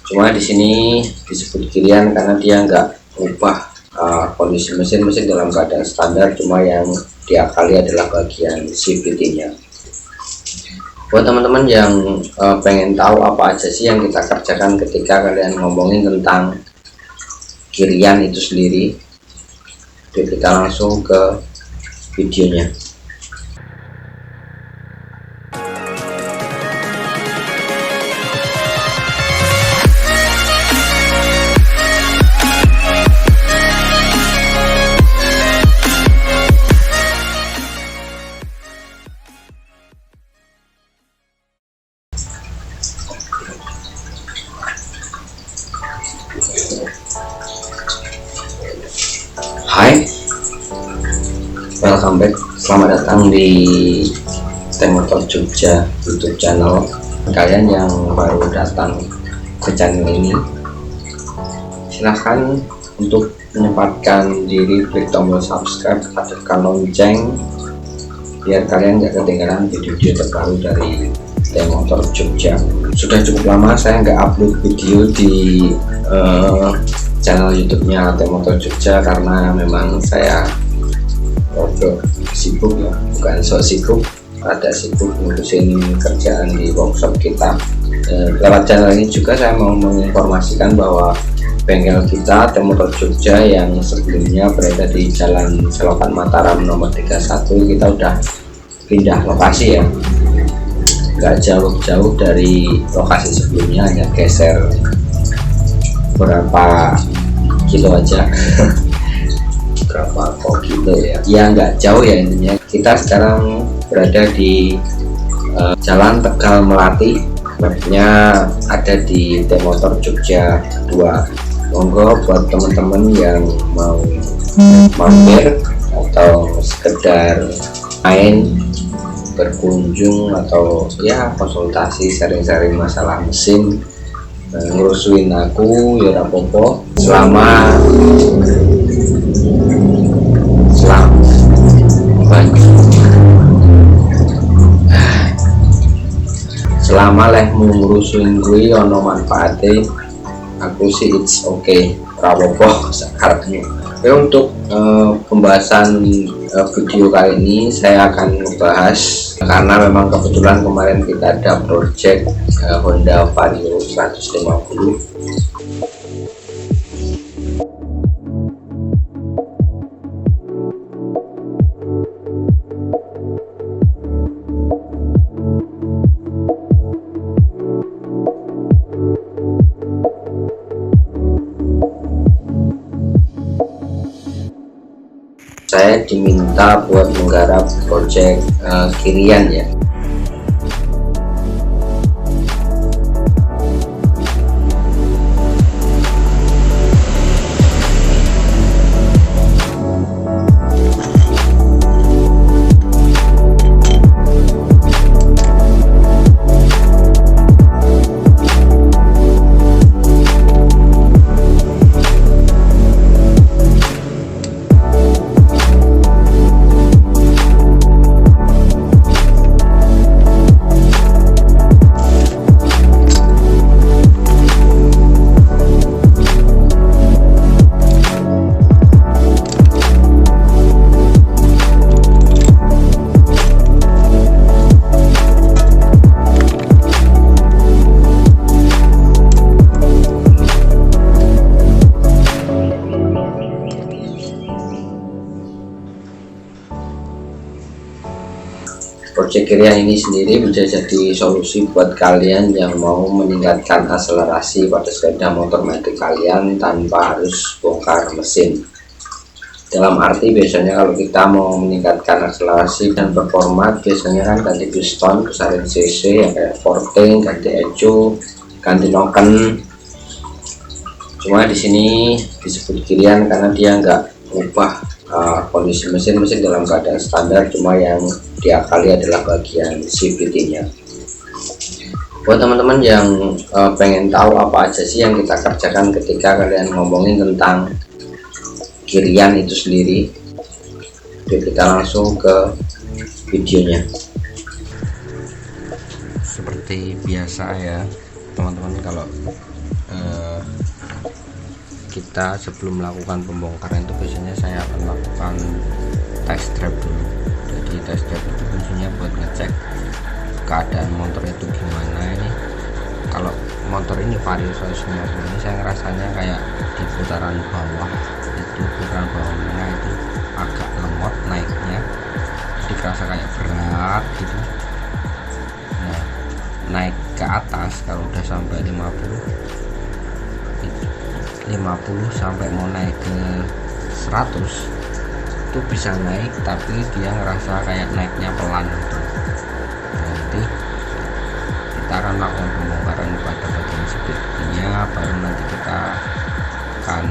Cuma di sini disebut kirian karena dia nggak ubah kondisi mesin dalam keadaan standar, cuma yang diakali adalah bagian CVT-nya. Buat teman-teman yang pengen tahu apa aja sih yang kita kerjakan ketika kalian ngomongin tentang kirian itu sendiri, kita langsung ke videonya. Hai, welcome back, selamat datang di T-Motor Jogja YouTube channel. Kalian yang baru datang ke channel ini, silahkan untuk menyempatkan diri, klik tombol subscribe, aktifkan lonceng biar kalian gak ketinggalan video-video terbaru dari T-Motor Jogja. Sudah cukup lama saya nggak upload video di channel YouTube-nya T-Motor Jogja karena memang saya sibuk ya, bukan sok sibuk, ada sibuk ngurusin kerjaan di workshop kita. Lewat channel ini juga saya mau menginformasikan bahwa bengkel kita T-Motor Jogja yang sebelumnya berada di Jalan Selokan Mataram nomor 31, kita udah pindah lokasi ya, nggak jauh-jauh dari lokasi sebelumnya, hanya geser berapa kilo aja berapa kok kilo ya nggak jauh ya. Intinya kita sekarang berada di Jalan Tegal Melati, mapnya ada di T-Motor Jogja 2. Monggo buat teman-teman yang mau mampir atau sekedar main, berkunjung, atau ya konsultasi, sharing-sharing masalah mesin, ngurusin aku ya rapopo selama lehmu ngurusin gue ono manfaatnya, aku sih it's okay, rapopo sekarang. Untuk pembahasan video kali ini saya akan membahas, karena memang kebetulan kemarin kita ada project Honda Vario 150. Saya diminta buat menggarap project kirian ya. Project kirian ini sendiri bisa jadi solusi buat kalian yang mau meningkatkan akselerasi pada sepeda motor metik kalian tanpa harus bongkar mesin. Dalam arti biasanya kalau kita mau meningkatkan akselerasi dan performa, biasanya kan ganti piston, besarin cc ya, kayak forting, ganti echo, ganti noken. Cuma di sini disebut kirian karena dia nggak ubah kondisi mesin dalam keadaan standar, cuma yang diakali adalah bagian CVT-nya. Buat teman-teman yang pengen tahu apa aja sih yang kita kerjakan ketika kalian ngomongin tentang kirian itu sendiri, kita langsung ke videonya. Seperti biasa ya, teman-teman, kalau kita sebelum melakukan pembongkaran itu biasanya saya akan lakukan test drive dulu. Jadi test drive itu fungsinya buat ngecek keadaan motor itu gimana. Ini kalau motor ini Vario 150 ini saya ngerasanya kayak di putaran bawah tengah itu agak lemot naiknya, jadi kerasa kayak berat gitu. Nah, naik ke atas kalau udah sampai 50 sampai mau naik ke 100 itu bisa naik, tapi dia ngerasa kayak naiknya pelan gitu. Nanti kita akan melakukan pembongkaran pada bagian speednya, baru nanti kita akan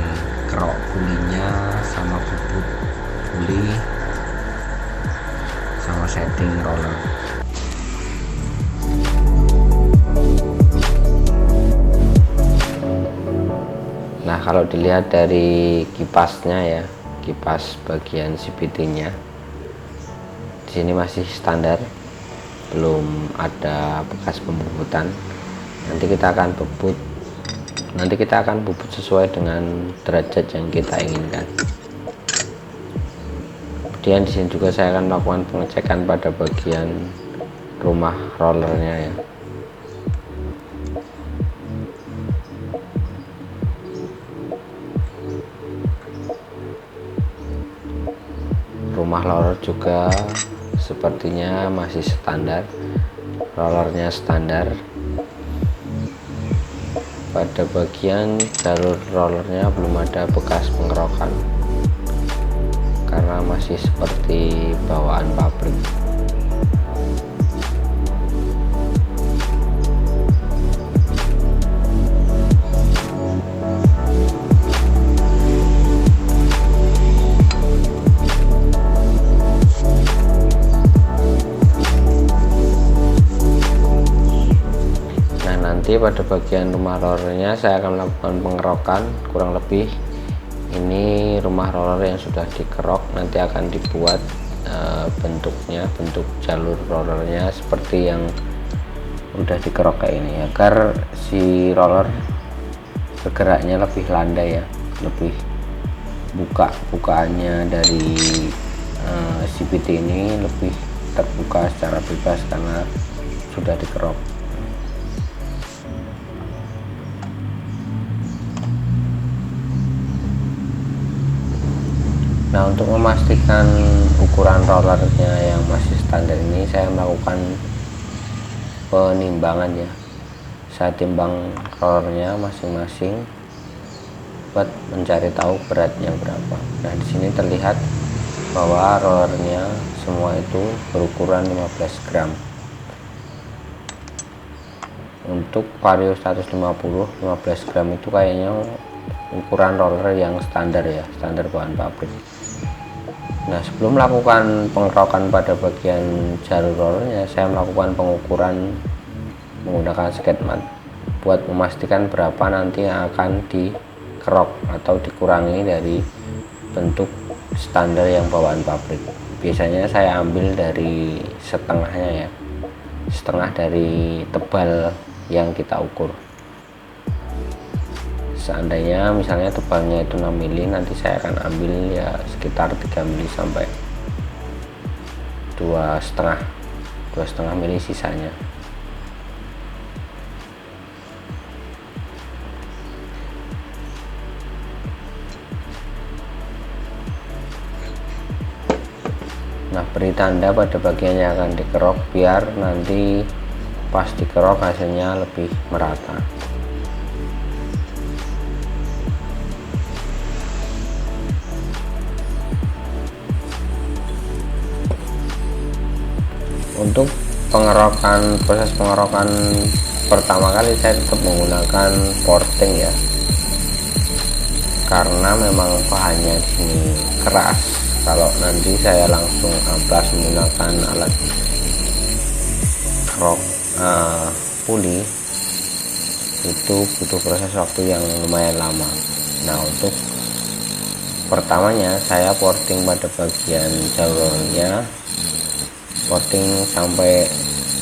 kerok bulinya sama bubut buli sama setting roller. Nah, kalau dilihat dari kipasnya ya, kipas bagian CVT-nya di sini masih standar, belum ada bekas pembubutan. Nanti kita akan bubut sesuai dengan derajat yang kita inginkan. Kemudian di sini juga saya akan melakukan pengecekan pada bagian rumah rollernya ya. Rumah roller juga sepertinya masih standar, rollernya standar. Pada bagian jalur rollernya belum ada bekas pengerokan karena masih seperti bawaan pabrik. Pada bagian rumah rollernya saya akan melakukan pengerokan, kurang lebih ini rumah roller yang sudah dikerok, nanti akan dibuat bentuk jalur rollernya seperti yang udah dikerok kayak ini, agar si roller bergeraknya lebih landai ya, lebih bukaannya dari CVT ini lebih terbuka secara bebas karena sudah dikerok. Nah, untuk memastikan ukuran rollernya yang masih standar ini, saya melakukan penimbangan ya. Saya timbang rollernya masing-masing buat mencari tahu beratnya berapa. Nah, di sini terlihat bahwa rollernya semua itu berukuran 15 gram. Untuk Vario 150 15 gram itu kayaknya ukuran roller yang standar ya, standar bahan pabrik. Nah, sebelum melakukan pengerokan pada bagian jalur rollernya, saya melakukan pengukuran menggunakan skate mat buat memastikan berapa nanti yang akan dikerok atau dikurangi dari bentuk standar yang bawaan pabrik. Biasanya saya ambil dari setengahnya ya, setengah dari tebal yang kita ukur. Seandainya misalnya tebalnya itu 6 mili, nanti saya akan ambil ya sekitar 3 mili sampai 2,5 mili sisanya. Nah, beri tanda pada bagian yang akan dikerok biar nanti pas dikerok hasilnya lebih merata. Untuk proses pengerokan pertama kali saya tetap menggunakan porting ya, karena memang bahannya di sini keras. Kalau nanti saya langsung amplas menggunakan alat kerok puli, itu butuh proses waktu yang lumayan lama. Nah, untuk pertamanya saya porting pada bagian jalurnya, porting sampai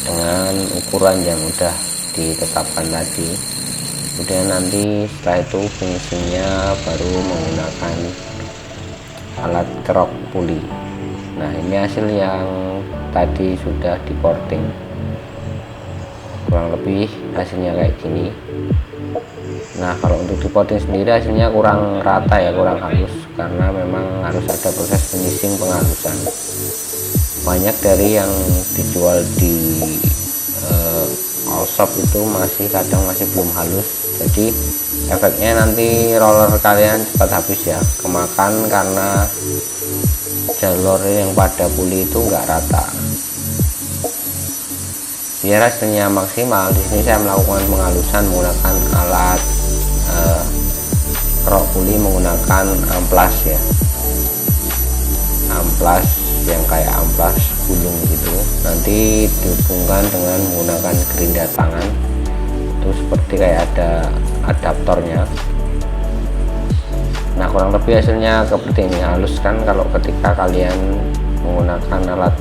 dengan ukuran yang udah ditetapkan tadi. Kemudian nanti setelah itu finishingnya baru menggunakan alat kerok puli. Nah, ini hasil yang tadi sudah di porting, kurang lebih hasilnya kayak gini. Nah, kalau untuk di porting sendiri hasilnya kurang rata ya, kurang halus, karena memang harus ada proses finishing penghalusan. Banyak dari yang dijual di all shop itu kadang masih belum halus, jadi efeknya nanti roller kalian cepat habis ya, kemakan karena jalur yang pada puli itu enggak rata. Biar hasilnya maksimal, di sini saya melakukan penghalusan menggunakan alat kerok puli menggunakan amplas ya, amplas yang kayak amplas gulung gitu, nanti dihubungkan dengan menggunakan gerinda tangan itu seperti kayak ada adaptornya. Nah, kurang lebih hasilnya seperti ini, halus kan kalau ketika kalian menggunakan alat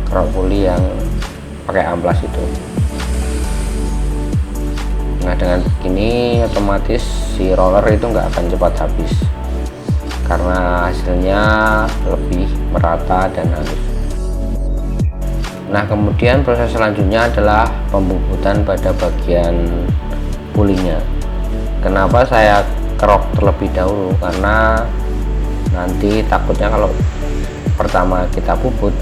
kerok puli yang pakai amplas itu. Nah, dengan begini otomatis si roller itu nggak akan cepat habis karena hasilnya lebih merata dan halus. Nah, kemudian proses selanjutnya adalah pembubutan pada bagian pulinya. Kenapa saya kerok terlebih dahulu? Karena nanti takutnya kalau pertama kita bubut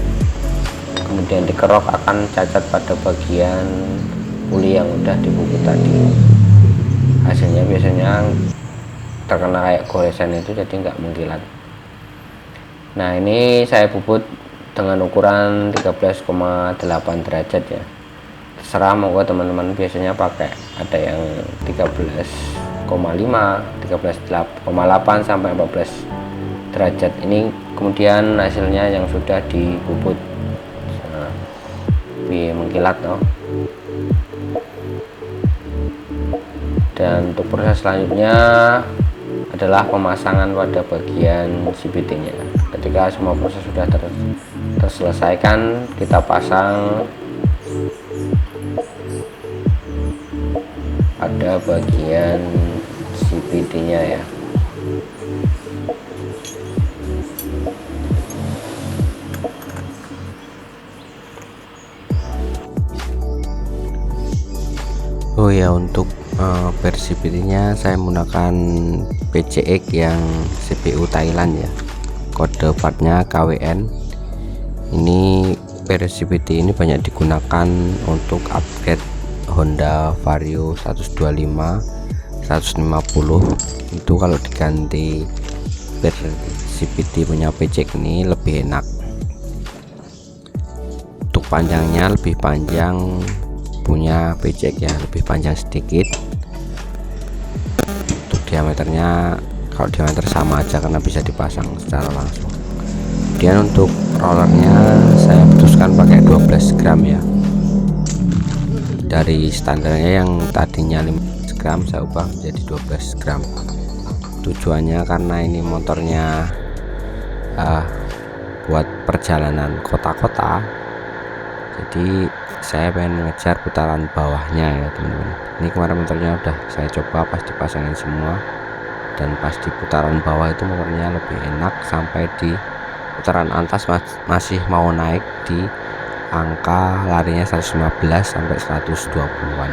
kemudian dikerok akan cacat pada bagian puli yang udah dibubut tadi. Hasilnya biasanya terkena kayak goresan itu, jadi nggak mengkilat. Nah, ini saya bubut dengan ukuran 13,8 derajat ya, terserah mau teman-teman, biasanya pakai ada yang 13,5, 13,8 sampai 14 derajat. Ini kemudian hasilnya yang sudah dibubut. Nah, mengkilat loh. Dan untuk proses selanjutnya adalah pemasangan pada bagian CVT-nya. Ketika semua proses sudah terselesaikan, kita pasang pada bagian CVT-nya ya. Oh ya, untuk versi CVT-nya saya menggunakan PCX yang CPU Thailand ya, kode partnya KWN. Ini versi CVT ini banyak digunakan untuk upgrade Honda Vario 125, 150. Itu kalau diganti versi CVT punya PCX ini lebih enak. Untuk panjangnya lebih panjang punya PCX ya, lebih panjang sedikit. Untuk diameternya, kalau diameter sama aja karena bisa dipasang secara langsung. Kemudian untuk rollernya saya putuskan pakai 12 gram ya, dari standarnya yang tadinya 15 gram saya ubah menjadi 12 gram. Tujuannya karena ini motornya buat perjalanan kota-kota, jadi saya pengen mengejar putaran bawahnya ya teman-teman. Ini kemarin motornya udah saya coba pas dipasangin semua, dan pas di putaran bawah itu motornya lebih enak, sampai di putaran atas masih mau naik di angka larinya 115 sampai 120-an.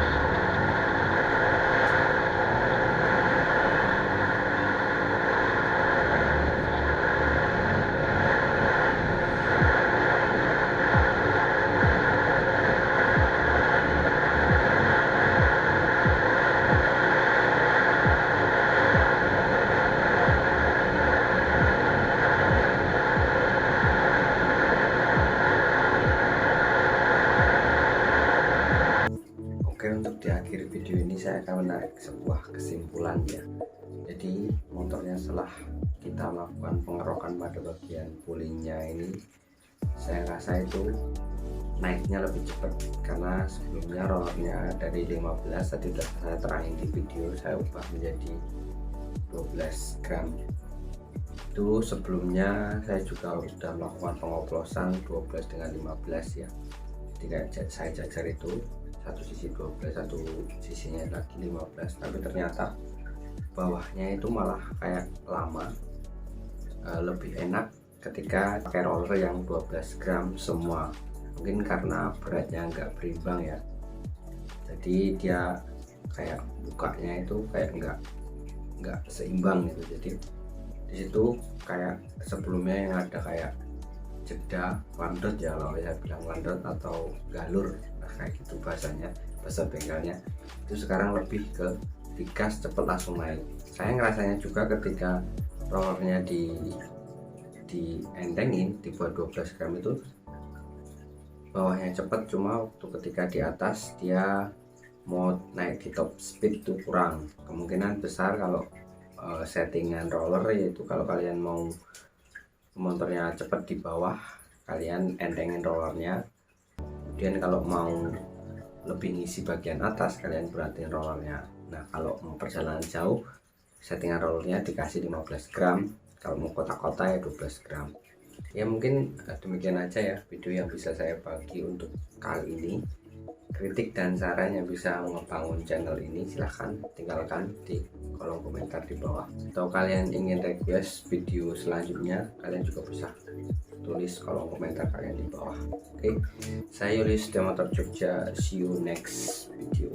Oke, untuk di akhir video ini saya akan menarik sebuah kesimpulan ya. Jadi motornya setelah kita melakukan pengerokan pada bagian pulinya ini, saya rasa itu naiknya lebih cepat, karena sebelumnya rollernya dari 15 tadi sudah saya terangin di video, saya ubah menjadi 12 gram. Itu sebelumnya saya juga sudah melakukan pengoplosan 12 dengan 15 ya, jadi saya jajar itu. satu sisi 12, satu sisinya lagi 15, tapi ternyata bawahnya itu malah kayak lama. Lebih enak ketika pakai roller yang 12 gram semua, mungkin karena beratnya nggak berimbang ya, jadi dia kayak bukanya itu kayak nggak seimbang gitu. Jadi di situ kayak sebelumnya yang ada kayak jeda landot ya, kalau saya bilang landot atau galur, nah kayak gitu bahasanya, bahasa bengkelnya itu sekarang lebih ke digas cepet langsung naik. Saya ngerasanya juga ketika rollernya dientengin di bawah 12 gram itu bawahnya cepet, cuma waktu ketika di atas dia mau naik di top speed itu kurang. Kemungkinan besar kalau settingan roller, yaitu kalau kalian mau motornya cepet di bawah, kalian entengin rollernya. Kemudian kalau mau lebih ngisi bagian atas, kalian beratin rollernya. Nah kalau mau perjalanan jauh, settingan rollernya dikasih 15 gram, kalau mau kota-kota ya 12 gram. Ya mungkin demikian aja ya video yang bisa saya bagi untuk kali ini. Kritik dan saran yang bisa membangun channel ini silahkan tinggalkan di kolom komentar di bawah, atau kalian ingin request video selanjutnya, kalian juga bisa tulis kolom komentar kalian di bawah. Oke, saya Yulis, Motor Jogja, see you next video.